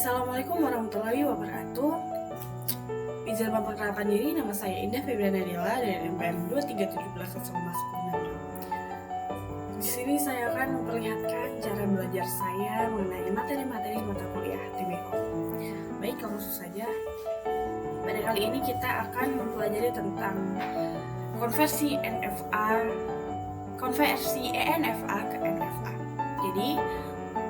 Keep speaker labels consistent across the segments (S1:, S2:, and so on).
S1: Assalamualaikum warahmatullahi wabarakatuh. Izin memperkenalkan diri, nama saya Indah Febriana Della dari MPM 2317 Di sini saya akan memperlihatkan cara belajar saya mengenai materi-materi mata kuliah TBO. Baik, langsung saja. Pada kali ini kita akan mempelajari tentang konversi ENFA ke NFA. Jadi,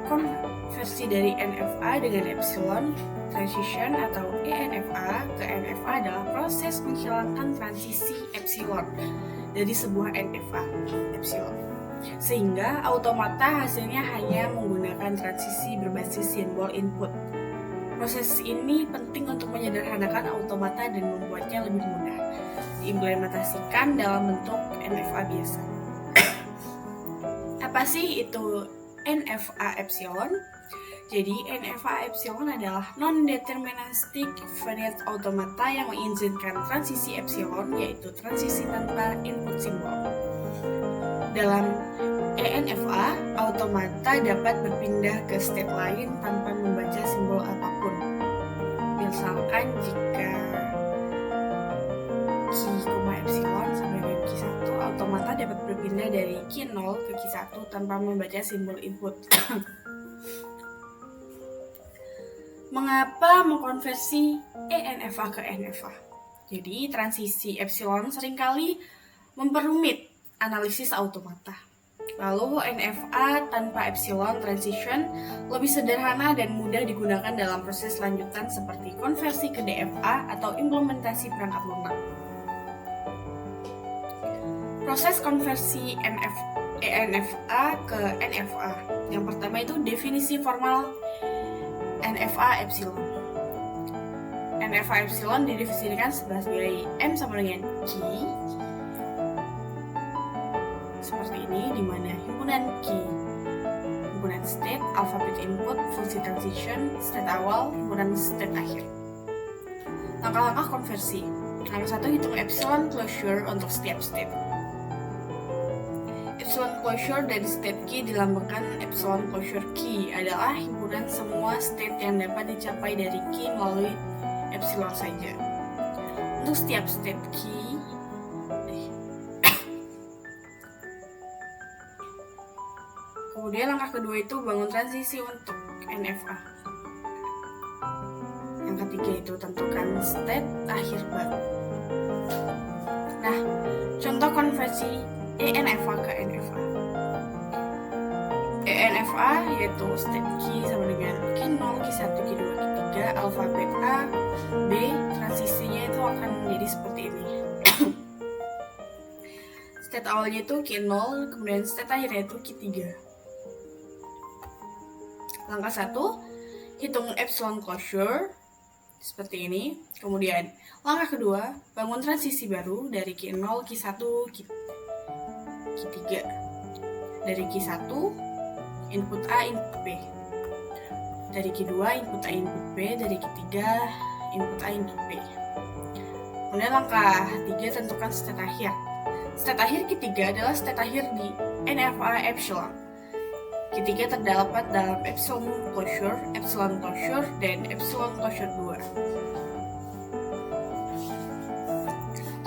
S1: konversi dari NFA dengan epsilon transition atau ENFA ke NFA adalah proses menghilangkan transisi epsilon dari sebuah NFA epsilon, sehingga automata hasilnya hanya menggunakan transisi berbasis simbol input. Proses ini penting untuk menyederhanakan automata dan membuatnya lebih mudah diimplementasikan dalam bentuk NFA biasa. Apa sih itu NFA epsilon? Jadi NFA epsilon adalah non-deterministic finite automata yang mengizinkan transisi epsilon, yaitu transisi tanpa input simbol. Dalam ENFA, automata dapat berpindah ke state lain tanpa membaca simbol apapun. Misalkan jika Q, epsilon sama dengan Q1, automata dapat berpindah dari Q0 ke Q1 tanpa membaca simbol input. Mengapa mengkonversi ENFA ke NFA? Jadi, transisi epsilon seringkali memperumit analisis automata. Lalu, NFA tanpa epsilon transition lebih sederhana dan mudah digunakan dalam proses lanjutan seperti konversi ke DFA atau implementasi perangkat lunak. Proses konversi ENFA ke NFA. Yang pertama itu definisi formal NFA epsilon. NFA epsilon didefinisikan sebagai M sama dengan Q seperti ini, di mana himpunan Q, himpunan state, alfabet input, fungsi transition, state awal, himpunan state akhir. Langkah-langkah konversi. Nomor 1, hitung epsilon closure untuk setiap state. Epsilon closure dari state key dilambangkan epsilon closure key adalah himpunan semua state yang dapat dicapai dari key melalui epsilon saja. Untuk setiap state key, kemudian langkah kedua itu bangun transisi untuk NFA. Yang ketiga itu tentukan state akhir baru. Nah, contoh konversi ENFA ke NFA. ENFA yaitu state key sama dengan Q0, Q1, Q2, Q3, alfabet A, B, transisinya itu akan menjadi seperti ini. State awalnya itu Q0, kemudian state akhirnya itu Q3. Langkah 1, hitung epsilon closure seperti ini. Kemudian langkah kedua, bangun transisi baru dari Q0, Q1, Q3. Dari Q1, input A, input B. Dari Q2, input A, input B. Dari Q3, input A, input B. Kemudian langkah 3, tentukan state akhir. State akhir Q3 adalah state akhir di NFA epsilon. Q3 terdapat dalam epsilon closure, dan epsilon closure 2.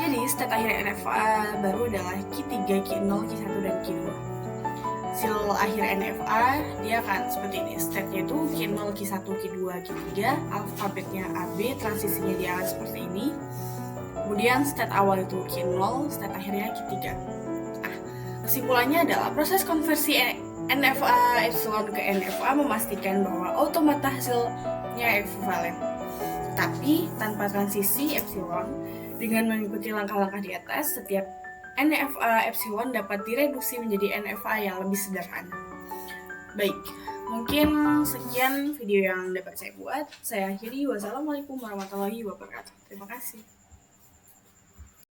S1: Jadi, state akhir NFA baru adalah Q3, Q0, Q1, dan Q2. Hasil akhir NFA, dia akan seperti ini. State-nya itu Q0, Q1, Q2, Q3. Alfabetnya AB, transisinya dia akan seperti ini. Kemudian state awal itu Q0, state akhirnya Q3. Nah, kesimpulannya adalah proses konversi NFA epsilon ke NFA memastikan bahwa automata hasilnya ekivalen. Tapi, tanpa transisi epsilon, dengan mengikuti langkah-langkah di atas, setiap NFA epsilon dapat direduksi menjadi NFA yang lebih sederhana. Baik, mungkin sekian video yang dapat saya buat. Saya akhiri. Wassalamualaikum warahmatullahi wabarakatuh. Terima kasih.